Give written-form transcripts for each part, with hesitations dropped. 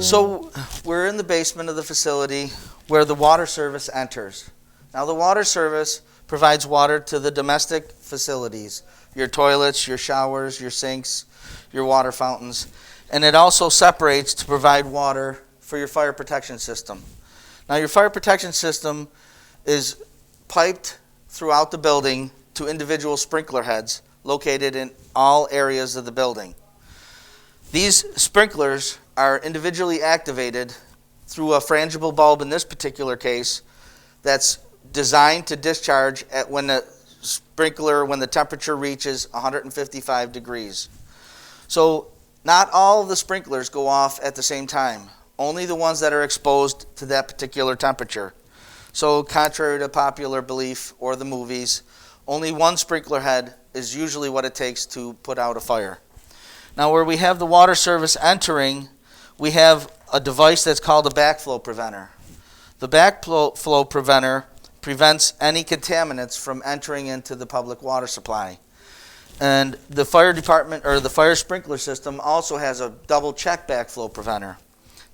So we're in the basement of the facility where the water service enters. Now the water service provides water to the domestic facilities, your toilets, your showers, your sinks, your water fountains, and it also separates to provide water for your fire protection system. Now your fire protection system is piped throughout the building to individual sprinkler heads located in all areas of the building. These sprinklers are individually activated through a frangible bulb in this particular case that's designed to discharge when the temperature reaches 155 degrees. So not all of the sprinklers go off at the same time, only the ones that are exposed to that particular temperature. So contrary to popular belief or the movies, only one sprinkler head is usually what it takes to put out a fire. Now where we have the water service entering, we have a device that's called a backflow preventer. The backflow preventer prevents any contaminants from entering into the public water supply. And the fire department or the fire sprinkler system also has a double check backflow preventer.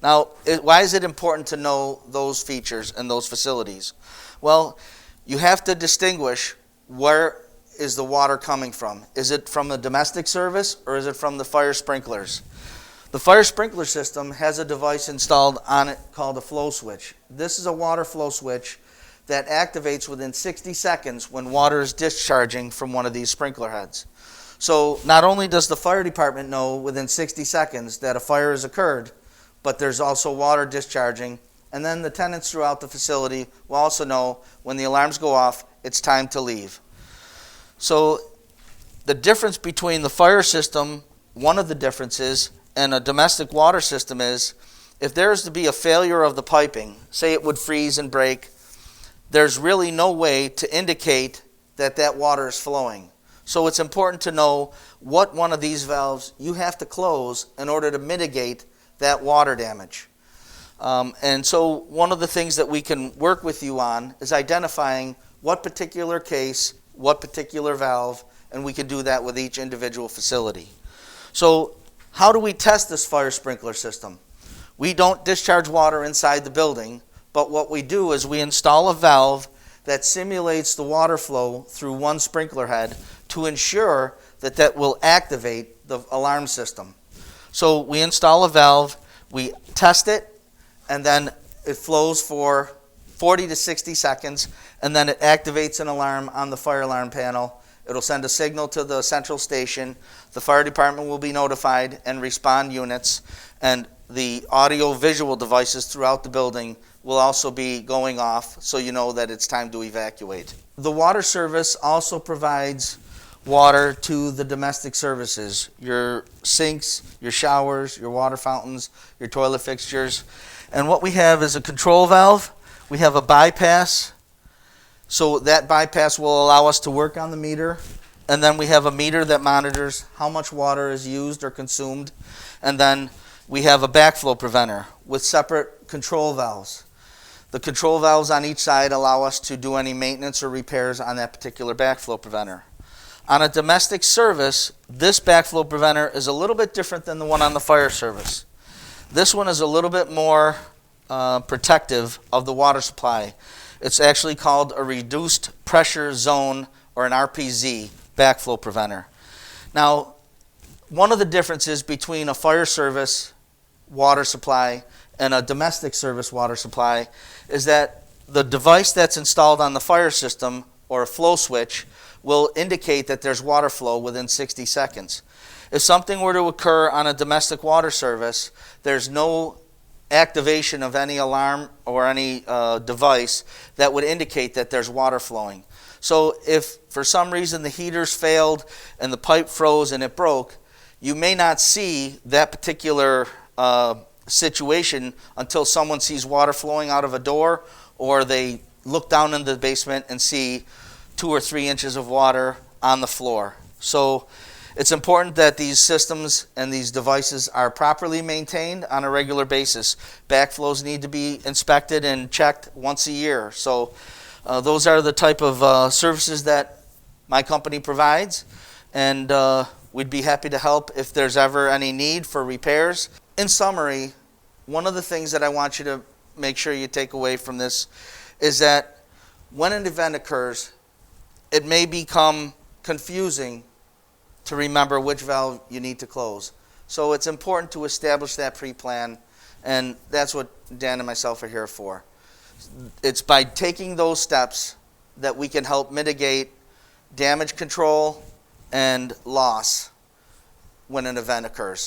Now, why is it important to know those features and those facilities? Well, you have to distinguish where is the water coming from. Is it from the domestic service or is it from the fire sprinklers? The fire sprinkler system has a device installed on it called a flow switch. This is a water flow switch that activates within 60 seconds when water is discharging from one of these sprinkler heads. So not only does the fire department know within 60 seconds that a fire has occurred, but there's also water discharging, and then the tenants throughout the facility will also know when the alarms go off, it's time to leave. So the difference between the fire system, one of the differences, and a domestic water system is if there is to be a failure of the piping, say it would freeze and break, there's really no way to indicate that that water is flowing. So it's important to know what one of these valves you have to close in order to mitigate that water damage. And so one of the things that we can work with you on is identifying what particular case, what particular valve, and we can do that with each individual facility. So how do we test this fire sprinkler system? We don't discharge water inside the building, but what we do is we install a valve that simulates the water flow through one sprinkler head to ensure that that will activate the alarm system. So we install a valve, we test it, and then it flows for 40 to 60 seconds, and then it activates an alarm on the fire alarm panel. It'll send a signal to the central station. The fire department will be notified and respond units, and the audio-visual devices throughout the building will also be going off so you know that it's time to evacuate. The water service also provides water to the domestic services, your sinks, your showers, your water fountains, your toilet fixtures. And what we have is a control valve. We have a bypass. So that bypass will allow us to work on the meter. And then we have a meter that monitors how much water is used or consumed. And then we have a backflow preventer with separate control valves. The control valves on each side allow us to do any maintenance or repairs on that particular backflow preventer. On a domestic service, this backflow preventer is a little bit different than the one on the fire service. This one is a little bit more protective of the water supply. It's actually called a reduced pressure zone, or an RPZ, backflow preventer. Now, one of the differences between a fire service water supply and a domestic service water supply is that the device that's installed on the fire system, or a flow switch, will indicate that there's water flow within 60 seconds. If something were to occur on a domestic water service, there's no activation of any alarm or any device that would indicate that there's water flowing. So if for some reason the heaters failed and the pipe froze and it broke, you may not see that particular situation until someone sees water flowing out of a door, or they look down in the basement and see 2 or 3 inches of water on the floor. So it's important that these systems and these devices are properly maintained on a regular basis. Backflows need to be inspected and checked once a year. So those are the type of services that my company provides, and we'd be happy to help if there's ever any need for repairs. In summary, one of the things that I want you to make sure you take away from this is that when an event occurs, it may become confusing to remember which valve you need to close. So it's important to establish that pre-plan, and that's what Dan and myself are here for. It's by taking those steps that we can help mitigate damage control and loss when an event occurs.